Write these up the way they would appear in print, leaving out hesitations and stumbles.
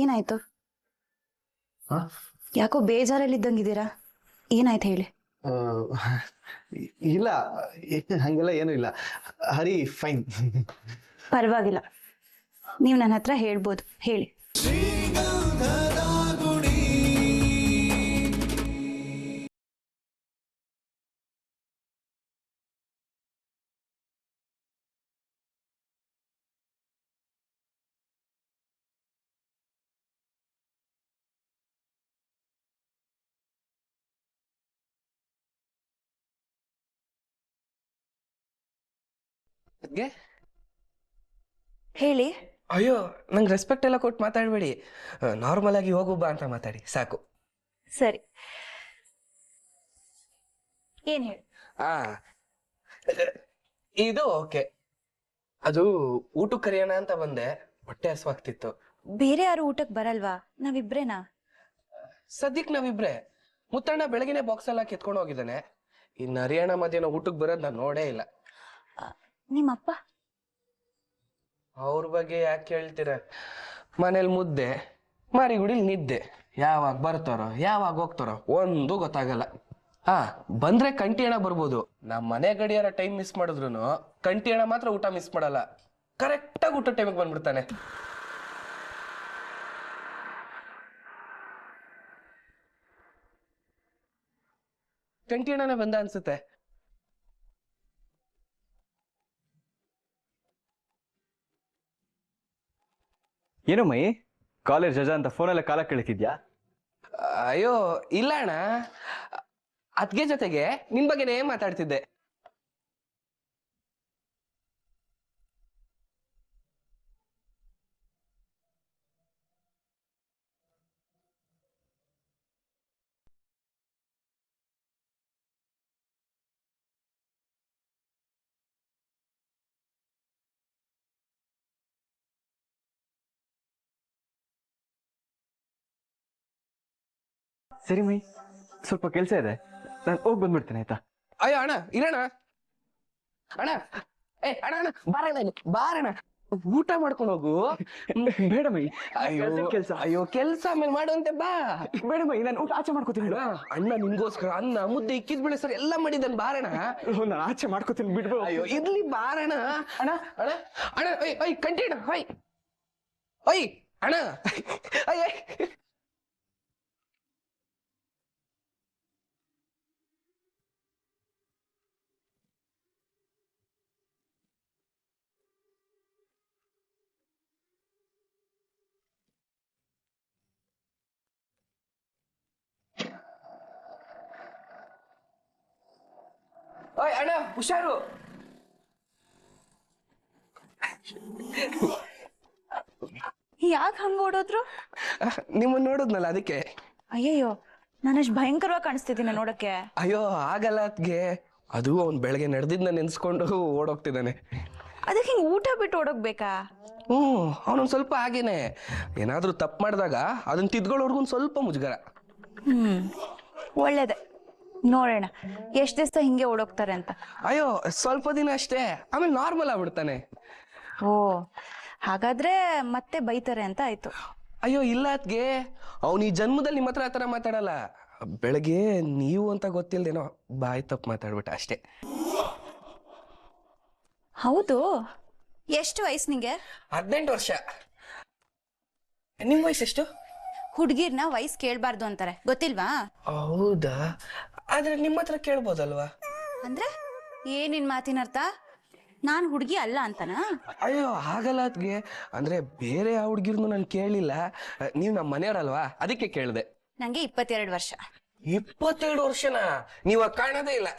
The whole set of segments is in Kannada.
ಏನಾಯ್ತು? ಯಾಕೋ ಬೇಜಾರಲ್ಲಿದ್ದಂಗಿದ್ದೀರಾ? ಏನಾಯ್ತು ಹೇಳಿ. ಇಲ್ಲ, ಹಂಗೆಲ್ಲ ಏನೂ ಇಲ್ಲ. ಹರಿ ಫೈನ್. ಪರವಾಗಿಲ್ಲ, ನೀವು ನನ್ನ ಹತ್ರ ಹೇಳ್ಬೋದು, ಹೇಳಿ. ಹೇಳಿ. ಅಯ್ಯೋ, ನಂಗೆ ರೆಸ್ಪೆಕ್ಟ್ ಎಲ್ಲ ಕೊಟ್ಟು ಮಾತಾಡಬೇಡಿ. ನಾರ್ಮಲ್ ಆಗಿ ಹೋಗು ಬಾ ಅಂತ ಮಾತಾಡಿ ಸಾಕು. ಸರಿ, ಏನ್ ಹೇಳಿ. ಇದು ಓಕೆ. ಅದು ಊಟಕ್ಕೆ ಕರೆಯೋಣ ಅಂತ ಬಂದೆ, ಹೊಟ್ಟೆ ಹಸುವಾಗ್ತಿತ್ತು. ಬೇರೆ ಯಾರು ಊಟಕ್ಕೆ ಬರಲ್ವಾ? ನಾವಿಬ್ರೇನಾ? ಸದ್ಯಕ್ಕೆ ನಾವಿಬ್ರೆ. ಮುತ್ತಣ್ಣ ಬೆಳಗಿನೇ ಬಾಕ್ಸ್ ಎಲ್ಲ ಕಿತ್ಕೊಂಡು ಹೋಗಿದ್ದಾನೆ. ಇನ್ನು ಹರಿಯಾಣ ಮಧ್ಯಾಹ್ನ ಊಟಕ್ಕೆ ಬರೋದು ನಾನು ನೋಡೇ ಇಲ್ಲ. ನಿಮ್ಮಪ್ಪ? ಅವ್ರ ಬಗ್ಗೆ ಯಾಕೆ ಕೇಳ್ತೀರ? ಮನೇಲಿ ಮುದ್ದೆ, ಮಾರಿಗುಡಿಲಿ ನಿದ್ದೆ. ಯಾವಾಗ ಬರ್ತಾರೋ ಯಾವಾಗ ಹೋಗ್ತಾರೋ ಒಂದು ಗೊತ್ತಾಗಲ್ಲ. ಬಂದ್ರೆ ಕಂಟಿ ಹಣ ಬರ್ಬೋದು. ನಮ್ಮ ಮನೆ ಗಡಿಯಾರ ಟೈಮ್ ಮಿಸ್ ಮಾಡಿದ್ರು ಕಂಟಿ ಹಣ ಮಾತ್ರ ಊಟ ಮಿಸ್ ಮಾಡಲ್ಲ. ಕರೆಕ್ಟಾಗಿ ಊಟ ಟೈಮಿಗೆ ಬಂದ್ಬಿಡ್ತಾನೆ. ಕಂಟಿ ಹಣನೇ ಬಂದ ಅನ್ಸುತ್ತೆ. ಏನು ಮೈ, ಕಾಲೇಜ್ ರಜಾ ಅಂತ ಫೋನೆಲ್ಲ ಕಾಲ ಕೇಳ್ತಿದ್ಯಾ? ಅಯ್ಯೋ ಇಲ್ಲ ಅಣ್ಣ, ಅದ್ಗೆ ಜೊತೆಗೆ ನಿನ್ ಬಗ್ಗೆನೇ ಮಾತಾಡ್ತಿದ್ದೆ. ಸರಿ ಮೈ, ಸ್ವಲ್ಪ ಕೆಲಸ ಇದೆ, ನಾನು ಹೋಗಿ ಬಂದ್ಬಿಡ್ತೇನೆ ಆಯ್ತಾ? ಅಯ್ಯೋ ಅಣ್ಣ ಇರೋಣ. ಅಣ್ಣ ಅಣ್ಣ ಅಣ್ಣ ಬಾರಣ್ಣ, ಬಾರಣ್ಣ ಊಟ ಮಾಡ್ಕೊಂಡು ಹೋಗು. ಬೇಡ ಮೈ, ಅಯ್ಯೋ ಕೆಲಸ. ಅಯ್ಯೋ ಕೆಲ್ಸ ಆಮೇಲೆ ಮಾಡುವಂತೆ ಬಾ. ಬೇಡ ಮೈ, ನಾನು ಊಟ ಆಚೆ ಮಾಡ್ಕೋತೀನಿ. ಅಣ್ಣ ನಿನ್ಗೋಸ್ಕರ ಅನ್ನ ಮುದ್ದೆ ಇಕ್ಕಿದ್ ಬೆಳೆ ಸರ್ ಎಲ್ಲ ಮಾಡಿದ್ದಾನೆ. ಬಾರಣ, ನಾನು ಆಚೆ ಮಾಡ್ಕೋತೀನಿ, ಬಿಡ್ಬೋ. ಅಯ್ಯೋ ಇರ್ಲಿ ಬಾರಣ. ಅಣ್ಣ ಅಣ್ಣ ಅಣ್ಣ ಒಯ್ ಕಂಟಿನ ಹೊಯ್ ಒಯ್ ಅಣ್ಣ ಅಯ್ಯ. ಓಯ್ ಅಣ್ಣ ಹುಷಾರು. ಯಾಕೆ ಹಂಗ ಓಡೋದ್ರು? ನಿಮ್ಮನ್ನ ನೋಡುದ್ನಲ್ಲ ಅದಕ್ಕೆ. ಅಯ್ಯಯ್ಯೋ, ನಾನಷ್ಟು ಭಯಂಕರವಾಗಿ ಕಾಣಿಸ್ತಿದ್ದೀನಿ ನೋಡಕ್ಕೆ. ಅಯ್ಯೋ ಆಗಲ್ಲ ಅದ್ಗೆ, ಅದು ಅವ್ನ್ ಬೆಳಗ್ಗೆ ನಡೆದಿದ್ನ ನೆನ್ಸ್ಕೊಂಡು ಓಡೋಗ್ತಿದ್ದಾನೆ. ಅದಕ್ಕೆ ಹಿಂಗ್ ಊಟ ಬಿಟ್ಟು ಓಡೋಗ್ಬೇಕಾ? ಅವನೊಂದ್ ಸ್ವಲ್ಪ ಹಾಗೇನೆ. ಏನಾದ್ರೂ ತಪ್ಪು ಮಾಡಿದಾಗ ಅದನ್ನ ತಿದ್ಕೊಳ್ಳೋರ್ಗು ಸ್ವಲ್ಪ ಮುಜುಗರ. ಒಳ್ಳೇದೆ, ನೋಡೋಣ ಎಷ್ಟ್ ದಿವಸ ಹಿಂಗೆ ಓಡೋಗ್ತಾರೆ ಅಂತ. ಅಯ್ಯೋ ಸ್ವಲ್ಪ ದಿನ ಅಷ್ಟೇ, ಆಮೇಲೆ ನಾರ್ಮಲ್ ಆಗ್ಬಿಡ್ತಾನೆ. ಓ, ಹಾಗಾದ್ರೆ ಮತ್ತೆ ಬೈತಾರೆ ಅಂತ ಆಯ್ತು. ಅಯ್ಯೋ ಇಲ್ಲ ಅದ್ಗೆ, ಅವ್ನು ಈ ಜನ್ಮದಲ್ಲಿ ನಿಮ್ಮ ಹತ್ರ ಆತರ ಮಾತಾಡಲ್ಲ. ಬೆಳಗ್ಗೆ ನೀವು ಅಂತ ಗೊತ್ತಿಲ್ದೇನೋ ಬಾಯಿ ತಪ್ಪು ಮಾತಾಡ್ಬಿಟ್ಟ ಅಷ್ಟೇ. ಹೌದು, ಎಷ್ಟು ವಯಸ್ಸು ನಿಂಗೆ? 18 ವರ್ಷ. ನಿಮ್ ವಯಸ್ಸೆಷ್ಟು? ಹುಡ್ಗಿರ್ನ ವಯಸ್ಸು ಕೇಳ್ಬಾರ್ದು ಅಂತಾರೆ, ಗೊತ್ತಿಲ್ವಾ? ಹೌದಾ, ಆದ್ರೆ ನಿಮ್ಮ ಹತ್ರ ಕೇಳ್ಬೋದಲ್ವಾ? ಅಂದ್ರೆ ಏನಿನ್ ಮಾತಿನ ಅರ್ಥ? ನಾನ್ ಹುಡ್ಗಿ ಅಲ್ಲ ಅಂತನಾ? ಅಯ್ಯೋ ಹಾಗಲ್ಲ ಅದ್ಗೆ, ಅಂದ್ರೆ ಬೇರೆ ಯಾವ ಹುಡ್ಗಿರ್ನು ನಾನು ಕೇಳಿಲ್ಲ. ನೀವ್ ನಮ್ಮ ಮನೆಯವರಲ್ವಾ, ಅದಕ್ಕೆ ಕೇಳ್ದೆ. ನಂಗೆ 22 ವರ್ಷ. 22 ವರ್ಷನಾ? ನೀವ್ ಕಾಣೋದೇ ಇಲ್ಲ.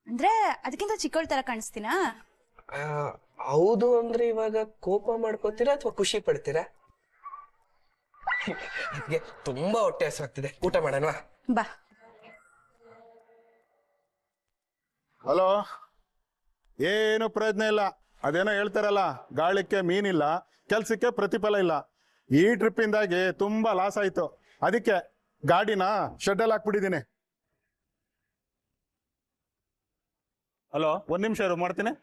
ಅಂದ್ರೆ ಅದಕ್ಕಿಂತ ಚಿಕ್ಕವಳ ತರ ಕಾಣಿಸ್ತೀನಾ? ಹೌದು ಅಂದ್ರೆ ಇವಾಗ ಕೋಪ ಮಾಡ್ಕೋತೀರಾ ಅಥವಾ ಖುಷಿ ಪಡ್ತೀರಾ? ತುಂಬಾ ಹೊಟ್ಟೆ ಹಸಿವಾಗ್ತಿದೆ, ಊಟ ಮಾಡೋಣವಾ? ಬಾ. ಹಲೋ, ಏನು ಪ್ರಯೋಜನ ಇಲ್ಲ. ಅದೇನೋ ಹೇಳ್ತಾರಲ್ಲ, ಗಾಳಿಕ್ಕೆ ಮೀನಿಲ್ಲ, ಕೆಲ್ಸಕ್ಕೆ ಪ್ರತಿಫಲ ಇಲ್ಲ. ಈ ಟ್ರಿಪ್ಪಿಂದಾಗಿ ತುಂಬಾ ಲಾಸ್ ಆಯ್ತು. ಅದಕ್ಕೆ ಗಾಡಿನ ಶೆಡ್ಡಲ್ಲಿ ಹಾಕ್ಬಿಟ್ಟಿದ್ದೀನಿ. ಹಲೋ, ಒಂದ್ ನಿಮಿಷ ಇರು, ಮಾಡ್ತೀನಿ.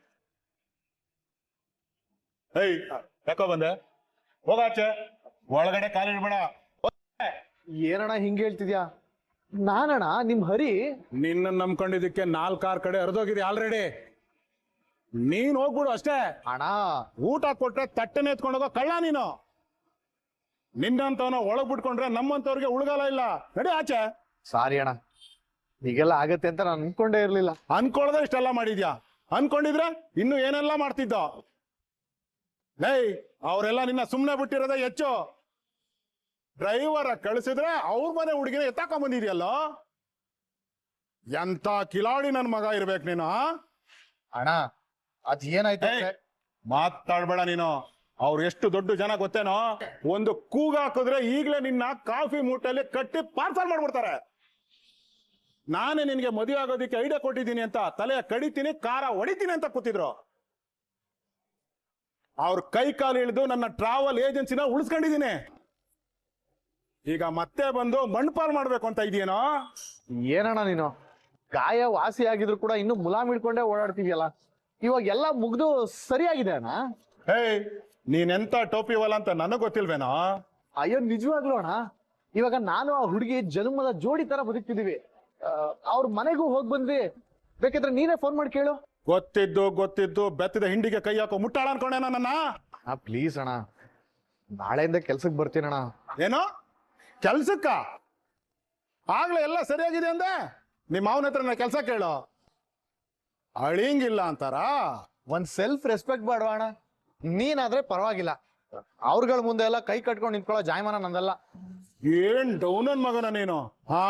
ಏಯ್, ಯಾಕೋ ಬಂದೆ? ಹೋಗಾಚೆ, ಒಳಗಡೆ ಕಾಲಿಡ್ಬೇಡ. ಏನಣ್ಣ ಹಿಂಗೆ ಹೇಳ್ತಿದ್ಯಾ? ನಾನಣ್ಣ ನಿಮ್ ಹರಿ. ನಿನ್ನ ನಂಬ್ಕೊಂಡಿದ್ದಕ್ಕೆ 4-6 ಕಡೆ ಹರಿದೋಗಿದೆ ಆಲ್ರೆಡಿ. ನೀನ್ ಹೋಗ್ಬಿಡು ಅಷ್ಟೇ. ಅಣ್ಣ ಊಟ ಕೊಟ್ರೆ ತಟ್ಟೆನೆ ಎತ್ಕೊಂಡೋಗೋ ಕಳ್ಳ ನೀನು. ನಿನ್ನಂತವನ ಒಳಗ್ ಬಿಟ್ಕೊಂಡ್ರೆ ನಮ್ಮಂತವ್ರಿಗೆ ಉಳ್ಗಾಲ ಇಲ್ಲ. ನಡಿ ಆಚೆ. ಸಾರಿ ಅಣ್ಣ, ಹೀಗೆಲ್ಲ ಆಗತ್ತೆ ಅಂತ ನಾನು ಅನ್ಕೊಂಡೇ ಇರ್ಲಿಲ್ಲ. ಅನ್ಕೊಳ್ದೆ ಇಷ್ಟೆಲ್ಲ ಮಾಡಿದ್ಯಾ? ಅನ್ಕೊಂಡಿದ್ರೆ ಇನ್ನು ಏನೆಲ್ಲ ಮಾಡ್ತಿದ್ದ. ಲೈ, ಅವರೆಲ್ಲ ನಿನ್ನ ಸುಮ್ನೆ ಬಿಟ್ಟಿರೋದೇ ಹೆಚ್ಚು. ಡ್ರೈವರ ಕಳಿಸಿದ್ರೆ ಅವ್ರ ಮನೆ ಹುಡುಗಿನ ಎತ್ತಾಕೊಂಡ್ ಬಂದಿದ್ಯಲ್ಲ. ಎಂತ ಕಿಲಾಡಿ ನನ್ ಮಗ ಇರ್ಬೇಕು ನೀನು. ಅಣ್ಣ ಅದ್ ಏನಾಯ್ತು? ಮಾತಾಡ್ಬೇಡ ನೀನು. ಅವ್ರು ಎಷ್ಟು ದೊಡ್ಡ ಜನ ಗೊತ್ತೇನೋ. ಒಂದು ಕೂಗ ಹಾಕಿದ್ರೆ ಈಗ್ಲೇ ನಿನ್ನ ಕಾಫಿ ಮೂಟಲ್ಲಿ ಕಟ್ಟಿ ಪಾರ್ಸಲ್ ಮಾಡ್ಬಿಡ್ತಾರೆ. ನಾನೇ ನಿನ್ಗೆ ಮದುವೆ ಆಗೋದಿಕ್ಕೆ ಐಡಿಯಾ ಕೊಟ್ಟಿದ್ದೀನಿ ಅಂತ ತಲೆಯ ಕಡಿತೀನಿ, ಕಾರ ಹೊಡಿತೀನಿ ಅಂತ ಕೂತಿದ್ರು. ಅವ್ರ ಕೈ ಕಾಲು ಇಳಿದು ನನ್ನ ಟ್ರಾವೆಲ್ ಏಜೆನ್ಸಿನ ಉಳಿಸ್ಕೊಂಡಿದ್ದೀನಿ. ಈಗ ಮತ್ತೆ ಬಂದು ಮಣ್ಪಾಲ್ ಮಾಡ್ಬೇಕು ಅಂತ ಇದೆಯೇನೋ. ಏನಣ್ಣ ನೀನು, ಗಾಯ ವಾಸಿ ಆಗಿದ್ರು ಕೂಡ ಇನ್ನು ಮುಲಾಮ್ ಹಿಡ್ಕೊಂಡೇ ಓಡಾಡ್ತಿದ್ಯಲ್ಲ. ಇವಾಗ ಎಲ್ಲ ಮುಗ್ದು ಸರಿಯಾಗಿದೆ ಅಣ್ಣ. ಹೇಯ್, ನೀನೆಂತ ಟೋಪಿವಲ್ಲ ಅಂತ ನನಗ್ ಗೊತ್ತಿಲ್ವೇನೋ. ಅಯ್ಯೋ ನಿಜವಾಗ್ಲೂ ಅಣ್ಣ, ಇವಾಗ ನಾನು ಆ ಹುಡುಗಿ ಜನ್ಮದ ಜೋಡಿ ತರ ಬದುಕ್ತಿದೀವಿ. ಅವ್ರ ಮನೆಗೂ ಹೋಗ್ ಬಂದ್ವಿ, ಬೇಕಿದ್ರೆ ನೀನೇ ಫೋನ್ ಮಾಡಿ ಕೇಳು. ಗೊತ್ತಿದ್ದು ಬೆತ್ತದ ಹಿಂಡಿಗೆ ಕೈ ಹಾಕೋ ಮುಟ್ಟಾಳ ಅನ್ಕೊಂಡೇನ ನನ್ನ. ಪ್ಲೀಸ್ ಅಣ್ಣ, ನಾಳೆಯಿಂದ ಕೆಲ್ಸಕ್ಕೆ ಬರ್ತೀನಣ್ಣ. ಏನೋ ಕೆಲ್ಸಕ್ಕ? ಆಗ್ಲೇ ಎಲ್ಲ ಸರಿಯಾಗಿದೆ ಅಂದೆ. ನಿಮ್ಮ ಮಾವನ ಹತ್ರ ಕೆಲ್ಸ ಕೇಳು. ಅಳಿಂಗಿಲ್ಲ ಅಂತಾರ. ಒಂದ್ ಸೆಲ್ಫ್ ರೆಸ್ಪೆಕ್ಟ್ ಬೇಡವಾ ಅಣ್ಣ? ನೀನಾದ್ರೆ ಪರವಾಗಿಲ್ಲ, ಅವ್ರಗಳ ಮುಂದೆ ಎಲ್ಲ ಕೈ ಕಟ್ಕೊಂಡು ನಿಂತ್ಕೊಳ್ಳೋ ಜಾಯಮಾನ ನಂದಲ್ಲ. ಏನ್ ಡೌನನ್ ಮಗನ ನೀನು. ಹಾ,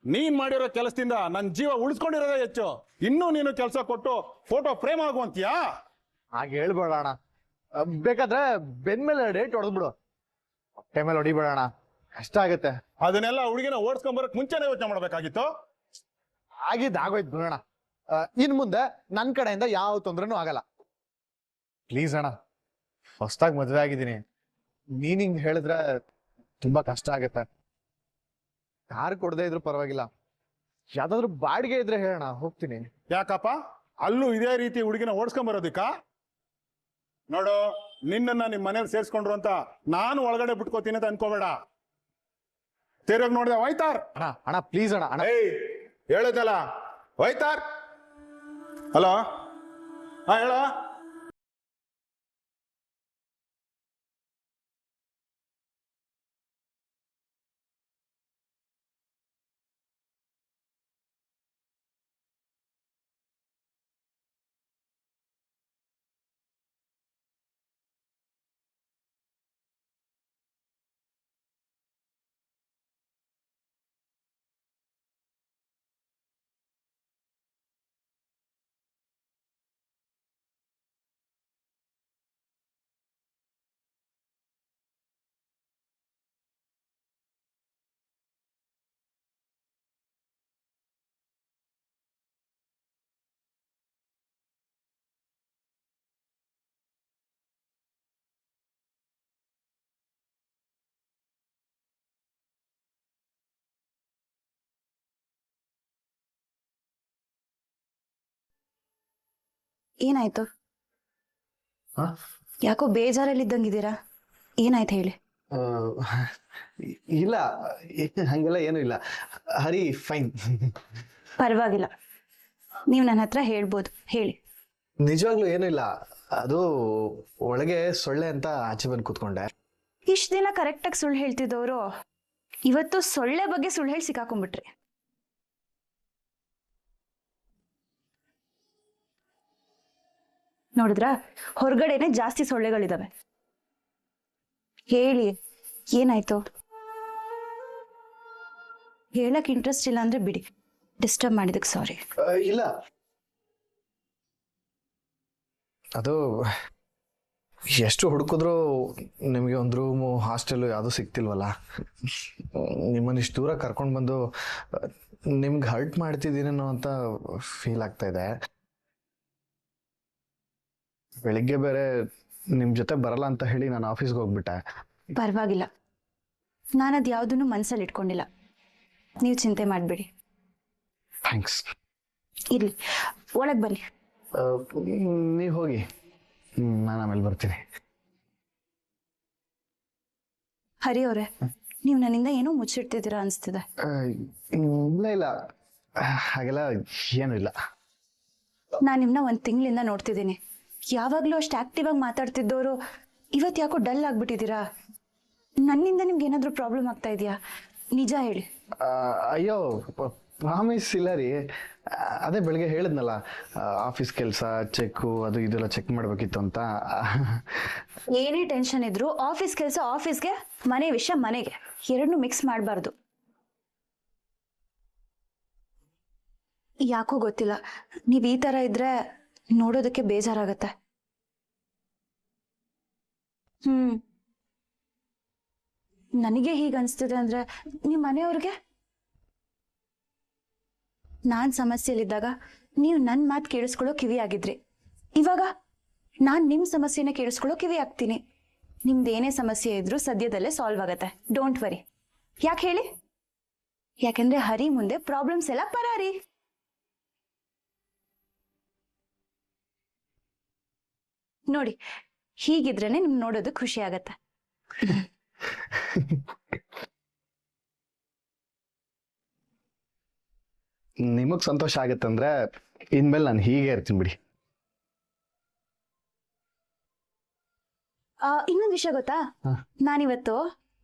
ನೀನ್ ಮಾಡಿರೋ ಕೆಲಸದಿಂದ ನನ್ ಜೀವ ಉಳಿಸ್ಕೊಂಡಿರೋದೇ ಹೆಚ್ಚು. ಇನ್ನೂ ನೀನು ಕೆಲಸ ಕೊಟ್ಟು ಫೋಟೋ ಫ್ರೇಮ್ ಆಗುವಂತೀಯಾ? ಹಾಗೆ ಹೇಳ್ಬೇಡ ಅಣ್ಣ. ಬೇಕಾದ್ರೆ ಬೆನ್ಮೇಲೆ ಡೇಟ್ ಹೊಡೆದ್ಬಿಡು, ಹೊಟ್ಟೆ ಮೇಲೆ ಹೊಡಿಬೇಡ ಅಣ್ಣ, ಕಷ್ಟ ಆಗತ್ತೆ. ಅದನ್ನೆಲ್ಲ ಹುಡುಗಿನ ಓಡಿಸ್ಕೊಂಬರಕ್ ಮುಂಚೆನೆ ಯೋಚನೆ ಮಾಡ್ಬೇಕಾಗಿತ್ತು. ಆಗೋಯ್ತು ಬಿಡೋಣ. ಇನ್ ಮುಂದೆ ನನ್ ಕಡೆಯಿಂದ ಯಾವ ತೊಂದ್ರೆನೂ ಆಗಲ್ಲ. ಪ್ಲೀಸ್ ಅಣ್ಣ, ಹೊಸ್ದಾಗಿ ಮದ್ವೆ ಆಗಿದ್ದೀನಿ, ನೀನ್ ಹಿಂಗ್ ಹೇಳಿದ್ರೆ ತುಂಬಾ ಕಷ್ಟ ಆಗತ್ತೆ. ಕಾರ್ ಕೊಡದೇ ಇದ್ರು ಪರವಾಗಿಲ್ಲ, ಯಾವ್ದಾದ್ರು ಬಾಡಿಗೆ ಇದ್ರೆ ಹೇಳೋಣ, ಹೋಗ್ತೀನಿ. ಯಾಕಪ್ಪ ಅಲ್ಲೂ ಇದೇ ರೀತಿ ಹುಡುಗಿನ ಓಡಿಸ್ಕೊಂಬರೋದಿಕ್ಕ? ನೋಡು, ನಿನ್ನನ್ನ ನಿಮ್ ಮನೇಲಿ ಸೇರ್ಸ್ಕೊಂಡ್ರು ಅಂತ ನಾನು ಒಳಗಡೆ ಬಿಟ್ಕೋತೀನಿ ಅಂತ ಅನ್ಕೋಬೇಡ. ತಿರುಗ್ ನೋಡಿದೆ ಹೋಯ್ತಾರ್. ಅಣ್ಣ ಪ್ಲೀಸ್ ಅಣ್ಣ. ಅಣ್ಣ ಹೇಳದಲ್ಲ ಹೋಯ್ತಾರ್. ಹಲೋ, ಹಾ ಹೇಳ. ಏನಾಯ್ತು? ಯಾಕೋ ಬೇಜಾರಲ್ಲಿದ್ದಂಗಿದ್ದೀರಾ? ಏನಾಯ್ತು ಹೇಳಿ. ಇಲ್ಲ, ಹಂಗೆಲ್ಲ ಏನೂ ಇಲ್ಲ. ಹರಿ ಫೈನ್. ಪರವಾಗಿಲ್ಲ, ನೀವು ನನ್ನ ಹತ್ರ ಹೇಳ್ಬೋದು, ಹೇಳಿ. ನಿಜವಾಗ್ಲೂ ಏನೂ ಇಲ್ಲ. ಅದು ಒಳಗೆ ಸೊಳ್ಳೆ ಅಂತ ಆಚೆ ಬಂದು ಕೂತ್ಕೊಂಡೆ. ಇಷ್ಟು ದಿನ ಕರೆಕ್ಟಾಗಿ ಸುಳ್ಳು ಹೇಳ್ತಿದ್ದವರು ಇವತ್ತು ಸೊಳ್ಳೆ ಬಗ್ಗೆ ಸುಳ್ಳು ಹೇಳಿ ಸಿಕ್ಕಾಕೊಂಡ್ಬಿಟ್ರಿ. ನೋಡಿದ್ರಾ, ಹೊರಗಡೆನೆ ಜಾಸ್ತಿ ಸೊಳ್ಳೆಗಳಿದಾವೆ. ಹೇಳಿ, ಏನಾಯ್ತು? ಹೇಳಕ್ ಇಂಟ್ರೆಸ್ಟ್ ಇಲ್ಲ ಅಂದ್ರೆ ಬಿಡಿ, ಡಿಸ್ಟರ್ಬ್ ಮಾಡಿದಕ್ಕೆ ಸಾರಿ. ಇಲ್ಲ, ಅದು ಎಷ್ಟು ಹುಡುಕಿದ್ರು ನಿಮಗೆ ಒಂದು ರೂಮು ಹಾಸ್ಟೆಲು ಯಾವುದೂ ಸಿಗ್ತಿಲ್ವಲ್ಲ. ನಿಮ್ಮನ್ನು ಇಷ್ಟು ದೂರ ಕರ್ಕೊಂಡು ಬಂದು ನಿಮ್ಗೆ ಹರ್ಟ್ ಮಾಡ್ತಿದ್ದೀನೇನೋ ಅಂತ ಫೀಲ್ ಆಗ್ತಾ ಇದೆ. ಬೆಳಿಗ್ಗೆ ಬೇರೆ ನಿಮ್ಮ ಜೊತೆ ಬರಲ್ಲ ಅಂತ ಹೇಳಿ ನಾನು ಆಫೀಸ್ಗೆ ಹೋಗ್ಬಿಟ್ಟೆ. ಪರವಾಗಿಲ್ಲ, ನಾನದು ಯಾವುದನ್ನು ಮನಸ್ಸಲ್ಲಿ ಇಟ್ಕೊಂಡಿಲ್ಲ, ನೀವು ಚಿಂತೆ ಮಾಡಬೇಡಿ. ಥ್ಯಾಂಕ್ಸ್. ಇರ್ಲಿ, ಒಳಗೆ ಬನ್ನಿ. ನೀವು ಹೋಗಿ, ನಾನು ಆಮೇಲೆ ಬರ್ತೀನಿ. ಹರಿ ಅವರೇ, ನೀವು ನನ್ನಿಂದ ಏನೋ ಮುಚ್ಚಿಡ್ತಿದ್ದೀರಾ ಅನ್ಸ್ತಿದೆ. ಇಲ್ಲ ಇಲ್ಲ, ಹಾಗೆಲ್ಲ ಏನೂ ಇಲ್ಲ. ನಾನು ನಿಮ್ಮನ್ನ ಒಂದು ತಿಂಗಳಿಂದ ನೋಡ್ತಿದ್ದೀನಿ. ಯಾವಾಗಲೂ ಅಷ್ಟು ಆಕ್ಟಿವ್ ಆಗಿ ಮಾತಾಡ್ತಿದ್ದವರು ಇವತ್ತು ಯಾಕೋ ಡಲ್ ಆಗ್ಬಿಟ್ಟಿದ್ದೀರಾ? ನನ್ನಿಂದ ನಿಮ್ಗೆ ಏನಾದರೂ ಪ್ರಾಬ್ಲಮ್ ಆಗ್ತಾ ಇದೆಯಾ? ನಿಜ ಹೇಳಿ. ಅಯ್ಯೋ, ಪ್ರಾಮಿಸ್ ಇಲ್ಲ ರೀ. ಅದೇ ಬೆಳಗ್ಗೆ ಹೇಳಿದ್ನಲ್ಲ, ಆಫೀಸ್ ಕೆಲಸ, ಚೆಕ್ಕು ಅದು ಇದೆಲ್ಲ ಚೆಕ್ ಮಾಡಬೇಕಿತ್ತು ಅಂತ. ಏನೇ ಟೆನ್ಷನ್ ಇದ್ರು ಆಫೀಸ್ ಕೆಲಸ ಆಫೀಸ್ಗೆ, ಮನೆ ವಿಷಯ ಮನೆಗೆ, ಎರಡನ್ನೂ ಮಿಕ್ಸ್ ಮಾಡಬಾರ್ದು. ಯಾಕೋ ಗೊತ್ತಿಲ್ಲ, ನೀವು ಈ ಥರ ಇದ್ರೆ ನೋಡೋದಕ್ಕೆ ಬೇಜಾರಾಗತ್ತೆ. ನನಗೆ ಹೀಗೆ ಅನಿಸ್ತಿದೆ ಅಂದ್ರೆ ನಿಮ್ಮ ಮನೆಯವ್ರಿಗೆ? ನಾನು ಸಮಸ್ಯೆಯಲ್ಲಿದ್ದಾಗ ನೀವು ನನ್ನ ಮಾತು ಕೇಳಿಸ್ಕೊಳ್ಳೋ ಕಿವಿ ಆಗಿದ್ರಿ. ಇವಾಗ ನಾನು ನಿಮ್ಮ ಸಮಸ್ಯೆನ ಕೇಳಿಸ್ಕೊಳ್ಳೋ ಕಿವಿ ಆಗ್ತೀನಿ. ನಿಮ್ದು ಏನೇ ಸಮಸ್ಯೆ ಇದ್ರೂ ಸದ್ಯದಲ್ಲೇ ಸಾಲ್ವ್ ಆಗತ್ತೆ, ಡೋಂಟ್ ವರಿ. ಯಾಕೆ ಹೇಳಿ? ಯಾಕೆಂದ್ರೆ ಹರಿ ಮುಂದೆ ಪ್ರಾಬ್ಲಮ್ಸ್ ಎಲ್ಲ ಪರಾರಿ. ನೋಡಿ, ಹೀಗಿದ್ರೇನೆ ನಿಮ್ಗೆ ನೋಡೋದು ಖುಷಿ ಆಗತ್ತೆ. ನಿಮಗ್ ಸಂತೋಷ ಆಗತ್ತಂದ್ರೆ ಇನ್ಮೇಲೆ ನಾನು ಹೀಗೆ ಇರ್ತೀನಿ ಬಿಡಿ. ಇನ್ನೊಂದು ವಿಷಯ ಗೊತ್ತಾ? ನಾನಿವತ್ತು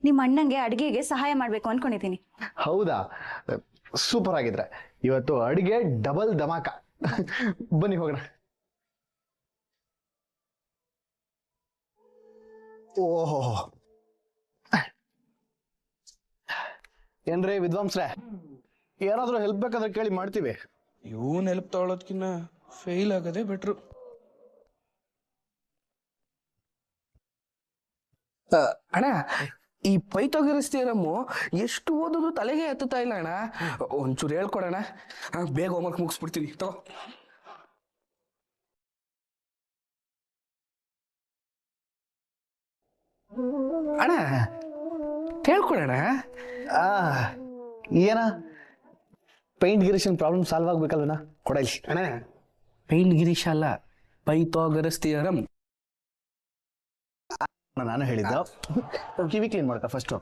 ನಿಮ್ಮ ಅಣ್ಣಂಗೆ ಅಡಿಗೆಗೆ ಸಹಾಯ ಮಾಡ್ಬೇಕು ಅನ್ಕೊಂಡಿದ್ದೀನಿ. ಹೌದಾ? ಸೂಪರ್ ಆಗಿದ್ರೆ ಇವತ್ತು ಅಡಿಗೆ ಡಬಲ್ ಧಮಾಕ. ಬನ್ನಿ ಹೋಗೋಣ. ಓಹೋ, ಏನ್ರಿ ವಿದ್ವಾಂಸ್ರೆ, ಯಾರಾದ್ರೂ ಹೆಲ್ಪ್ ಬೇಕಾದ್ರೆ ಕೇಳಿ ಮಾಡ್ತೀವಿ. ಇವನ್ ಹೆಲ್ಪ್ ತಗೊಳೋದ್ಕಿನ್ನ ಫೇಲ್ ಆಗೋದೇ ಬೆಟ್ರು. ಅಣ್ಣ, ಈ ಪೈಥಾಗರಸ್ ಥಿಯರಮ್ಮು ಎಷ್ಟು ಓದಿದ್ರು ತಲೆಗೆ ಹತ್ತುತ್ತಾ ಇಲ್ಲ ಅಣ್ಣ. ಒಂಚೂರು ಹೇಳ್ಕೊಡೋಣ, ಬೇಗ ಹೋಮ್ವರ್ಕ್ ಮುಗಿಸ್ಬಿಡ್ತೀನಿ. ತಗೋ ಅಣ್ಣ, ಹೇಳ್ಕೊಡೋಣ. ಏನ ಪೈಂಟ್ ಗಿರೀಶನ್ ಪ್ರಾಬ್ಲಮ್ ಸಾಲ್ವ್ ಆಗ್ಬೇಕಲ್ವನ? ಕೊಡಲಿ ಅಣ್ಣ, ಪೈಂಟ್ ಗಿರೀಶ ಅಲ್ಲ, ಪೈಥಾಗರಸ್ ಥಿಯರಮ್. ನಾನು ಹೇಳಿದ್ದ. ಕಿವಿ ಕ್ಲೀನ್ ಮಾಡ್ತಾ ಫಸ್ಟ್.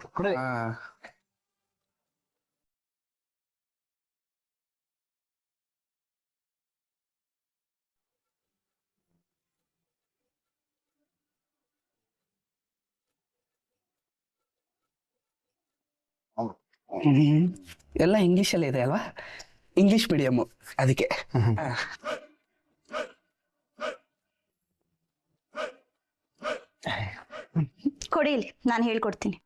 ಎಲ್ಲ ಇಂಗ್ಲಿಷಲ್ಲೇ ಇದೆ ಅಲ್ವಾ? ಇಂಗ್ಲಿಷ್ ಮೀಡಿಯಮ್ಮು, ಅದಕ್ಕೆ. ಕೊಡಿ ಇಲ್ಲಿ, ನಾನು ಹೇಳ್ಕೊಡ್ತೀನಿ.